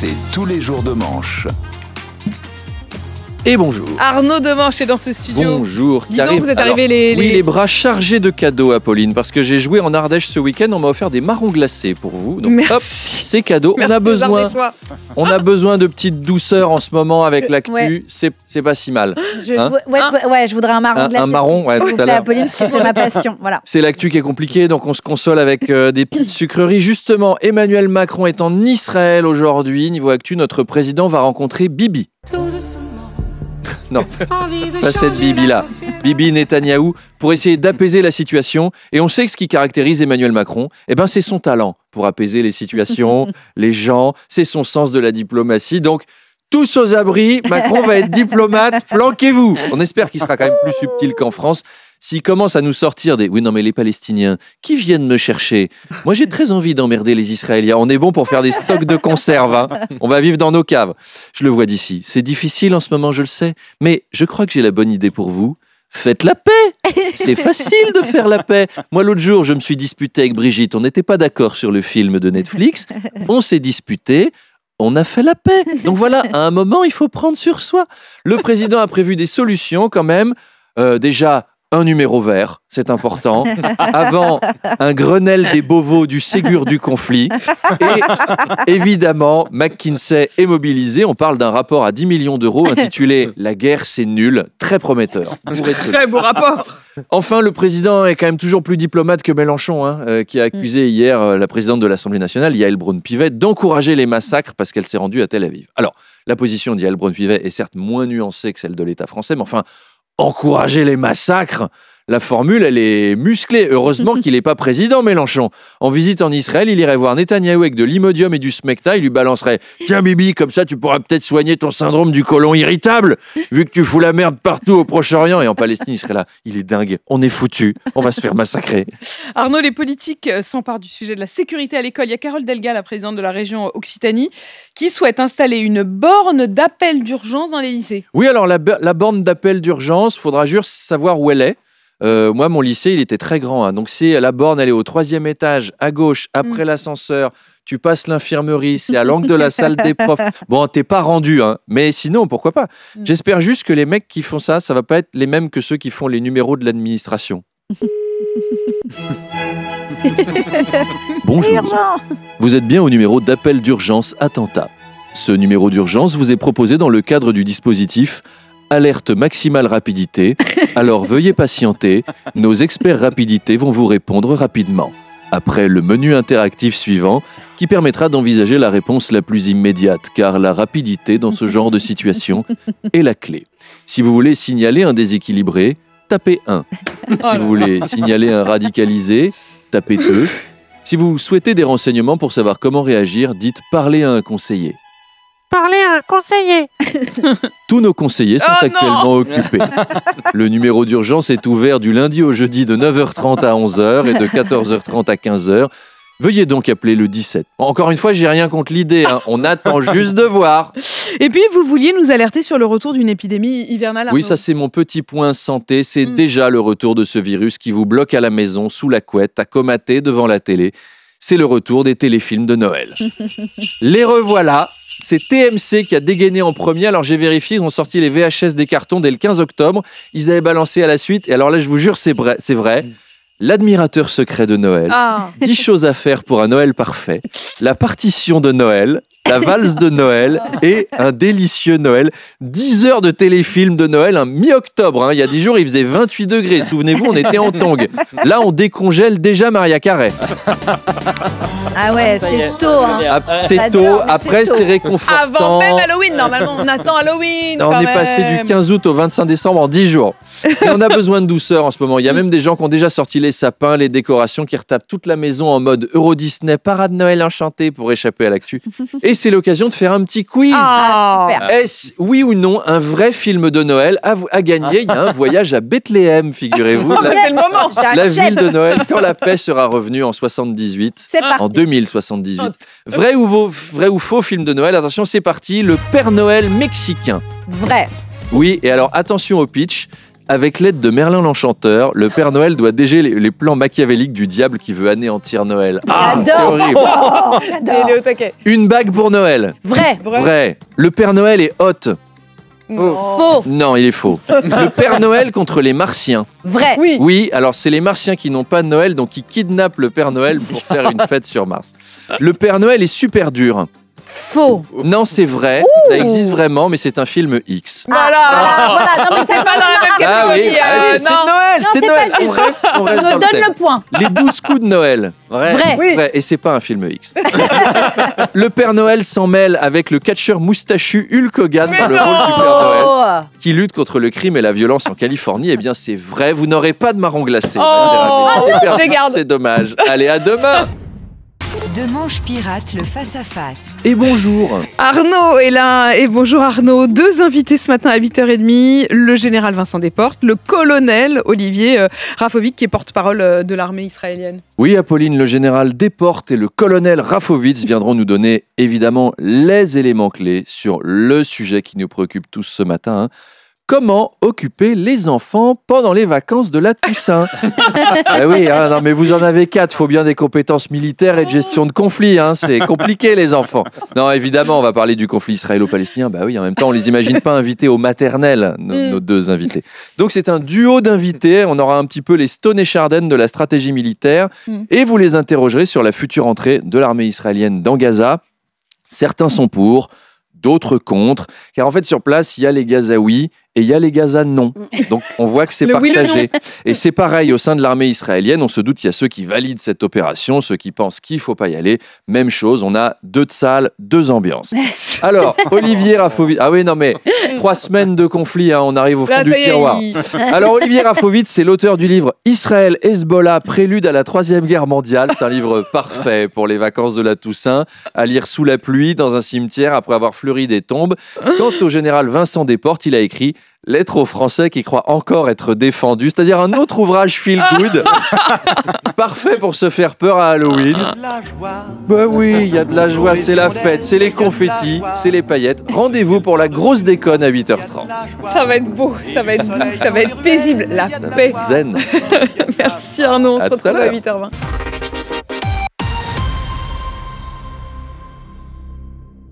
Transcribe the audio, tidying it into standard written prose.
c'est tous les jours de manche. Et bonjour. Arnaud Demanche est dans ce studio. Bonjour. Dis donc, vous êtes arrivé Oui, les bras chargés de cadeaux, Apolline, parce que j'ai joué en Ardèche ce week-end. On m'a offert des marrons glacés pour vous. Donc, Merci. hop, c'est cadeau. Merci On a besoin de petites douceurs en ce moment avec l'actu. Ouais. C'est pas si mal. Je voudrais un marron glacé. Un marron, ouais, tout à l'heure. Apolline, parce que c'est ma passion. Voilà. C'est l'actu qui est compliquée, donc on se console avec des petites sucreries. Justement, Emmanuel Macron est en Israël aujourd'hui. Niveau actu, notre président va rencontrer Bibi. Non, pas cette Bibi-là. Bibi Netanyahou, pour essayer d'apaiser la situation. Et on sait que ce qui caractérise Emmanuel Macron, c'est son talent pour apaiser les situations, les gens, c'est son sens de la diplomatie. Donc, tous aux abris, Macron va être diplomate, planquez-vous. On espère qu'il sera quand même plus subtil qu'en France. S'il commence à nous sortir des « oui, non, mais les Palestiniens, qui viennent me chercher ?» Moi, j'ai très envie d'emmerder les Israéliens. On est bon pour faire des stocks de conserves. Hein. On va vivre dans nos caves. Je le vois d'ici. C'est difficile en ce moment, je le sais. Mais je crois que j'ai la bonne idée pour vous. Faites la paix. C'est facile de faire la paix. Moi, l'autre jour, je me suis disputé avec Brigitte. On n'était pas d'accord sur le film de Netflix. On s'est disputé. On a fait la paix. Donc voilà, à un moment, il faut prendre sur soi. Le président a prévu des solutions quand même. Déjà, un numéro vert, c'est important. Avant, un Grenelle des Beauvaux du Ségur du conflit. Et évidemment, McKinsey est mobilisé. On parle d'un rapport à 10 millions d'euros intitulé « La guerre, c'est nul », très prometteur. Très beau rapport. Enfin, le président est quand même toujours plus diplomate que Mélenchon, qui a accusé hier la présidente de l'Assemblée nationale, Yael Braun-Pivet, d'encourager les massacres parce qu'elle s'est rendue à Tel Aviv. Alors, la position de Yael Braun-Pivet est certes moins nuancée que celle de l'État français, mais enfin, encourager les massacres, la formule, elle est musclée. Heureusement qu'il n'est pas président, Mélenchon. En visite en Israël, il irait voir Netanyahou avec de l'imodium et du smecta. Il lui balancerait « Tiens, Bibi, comme ça, tu pourras peut-être soigner ton syndrome du côlon irritable, vu que tu fous la merde partout au Proche-Orient. » Et en Palestine, il serait là. Il est dingue. On est foutu. On va se faire massacrer. Arnaud, les politiques s'emparent du sujet de la sécurité à l'école. Il y a Carole Delga, la présidente de la région Occitanie, qui souhaite installer une borne d'appel d'urgence dans les lycées. Oui, alors la borne d'appel d'urgence, il faudra juste savoir où elle est. Moi, mon lycée, il était très grand. Donc, c'est la borne, elle est au 3e étage, à gauche, après l'ascenseur. Tu passes l'infirmerie, c'est à l'angle de la salle des profs. Bon, t'es pas rendu, mais sinon, pourquoi pas. J'espère juste que les mecs qui font ça, ça va pas être les mêmes que ceux qui font les numéros de l'administration. Bonjour. Vous êtes bien au numéro d'appel d'urgence attentat. Ce numéro d'urgence vous est proposé dans le cadre du dispositif Alerte maximale rapidité, alors veuillez patienter, nos experts rapidité vont vous répondre rapidement. Après le menu interactif suivant, qui permettra d'envisager la réponse la plus immédiate, car la rapidité dans ce genre de situation est la clé. Si vous voulez signaler un déséquilibré, tapez 1. Si vous voulez signaler un radicalisé, tapez 2. Si vous souhaitez des renseignements pour savoir comment réagir, dites « Parlez à un conseiller ». Parler à un conseiller. Tous nos conseillers sont actuellement occupés. Le numéro d'urgence est ouvert du lundi au jeudi de 9h30 à 11h et de 14h30 à 15h. Veuillez donc appeler le 17. Encore une fois, j'ai rien contre l'idée. On attend juste de voir. Et puis, vous vouliez nous alerter sur le retour d'une épidémie hivernale. Oui, ça c'est mon petit point santé. C'est déjà le retour de ce virus qui vous bloque à la maison, sous la couette, à comater devant la télé. C'est le retour des téléfilms de Noël. Les revoilà. C'est TMC qui a dégainé en premier. Alors j'ai vérifié, ils ont sorti les VHS des cartons dès le 15 octobre. Ils avaient balancé à la suite. Et alors là, je vous jure, c'est vrai. L'admirateur secret de Noël. 10 choses à faire pour un Noël parfait. La partition de Noël. La valse de Noël et un délicieux Noël. 10 heures de téléfilm de Noël, mi-octobre. Il y a 10 jours, il faisait 28 degrés. Souvenez-vous, on était en tongs. Là, on décongèle déjà Maria Carey. Ah ouais, c'est tôt. C'est tôt. Après, c'est réconfortant. Avant même Halloween, normalement, on attend Halloween. On est passé du 15 août au 25 décembre en 10 jours. Et on a besoin de douceur en ce moment. Il y a même des gens qui ont déjà sorti les sapins, les décorations, qui retapent toute la maison en mode Euro Disney, parade Noël enchanté pour échapper à l'actu. Et c'est l'occasion de faire un petit quiz. Super. Est-ce, oui ou non, un vrai film de Noël à gagner? Il y a un voyage à Bethléem, figurez-vous. C'est le moment. La ville de Noël, quand la paix sera revenue en 78. C'est parti. En 2078. Vrai ou faux film de Noël? Attention, c'est parti. Le Père Noël mexicain. Vrai. Oui, et alors attention au pitch. Avec l'aide de Merlin l'Enchanteur, le Père Noël doit déjouer les plans machiavéliques du diable qui veut anéantir Noël. J'adore. c'est horrible. Oh, j'adore. Il est au taquet. Une bague pour Noël. Vrai. Vrai. Le Père Noël est hot. Faux. Non, il est faux. Le Père Noël contre les Martiens. Vrai. Oui. Oui, alors c'est les Martiens qui n'ont pas de Noël, donc qui kidnappent le Père Noël pour faire une fête sur Mars. Le Père Noël est super dur. Faux. Non, c'est vrai, ça existe vraiment, mais c'est un film X. Voilà. Voilà. Non, mais C'est pas dans la même Ah oui, catégorie. c'est non. Noël, Non, c'est c'est Noël. pas juste. On reste On dans me le donne thème. le point. Les 12 coups de Noël. Vrai. Oui. Ouais, et c'est pas un film X. Le Père Noël s'en mêle avec le catcheur moustachu Hulk Hogan dans le rôle du Père Noël, Oh. qui lutte contre le crime et la violence en Californie. Eh bien, c'est vrai, vous n'aurez pas de marron glacé. Oh, ma chère Amélie. C'est perdu, je les garde. c'est dommage. Allez, à demain. De Manche Pirate, le face-à-face. Et bonjour. Arnaud est là. Et bonjour Arnaud. 2 invités ce matin à 8h30. Le général Vincent Desportes, le colonel Olivier Rafovitch, qui est porte-parole de l'armée israélienne. Oui, Apolline, le général Desportes et le colonel Rafovitch viendront nous donner évidemment les éléments clés sur le sujet qui nous préoccupe tous ce matin. Comment occuper les enfants pendant les vacances de la Toussaint? Ah oui, hein, non, mais vous en avez 4, faut bien des compétences militaires et de gestion de conflit, hein, c'est compliqué les enfants. Non, évidemment, on va parler du conflit israélo-palestinien, bah oui, en même temps, on les imagine pas invités au maternel, nos 2 invités. Donc c'est un duo d'invités, on aura un petit peu les Stone et Chardin de la stratégie militaire, et vous les interrogerez sur la future entrée de l'armée israélienne dans Gaza. Certains sont pour, d'autres contre, car en fait sur place, il y a les Gazaouis et il y a les Gaza non. Donc on voit que c'est Le oui, le partagé. Et c'est pareil au sein de l'armée israélienne, on se doute qu'il y a ceux qui valident cette opération, ceux qui pensent qu'il ne faut pas y aller. Même chose, on a 2 salles, 2 ambiances. Alors, Olivier Rafovitch, ah oui non mais 3 semaines de conflit, hein, on arrive au fond Là, du ça y est, tiroir. Alors Olivier Rafovitch, c'est l'auteur du livre Israël Hezbollah, prélude à la 3e guerre mondiale. C'est un livre parfait pour les vacances de la Toussaint, à lire sous la pluie dans un cimetière après avoir fleuri des tombes. Quant au général Vincent Desportes, il a écrit Lettre aux Français qui croient encore être défendus, c'est-à-dire un autre ouvrage feel good, parfait pour se faire peur à Halloween. Bah oui, il y a de la joie, c'est la fête, c'est les confettis, c'est les paillettes. Rendez-vous pour la grosse déconne à 8h30. Ça va être beau, ça va être doux, ça va être paisible. La paix. Zen. Merci Arnaud, on se À tout à retrouve à l'heure. 8h20.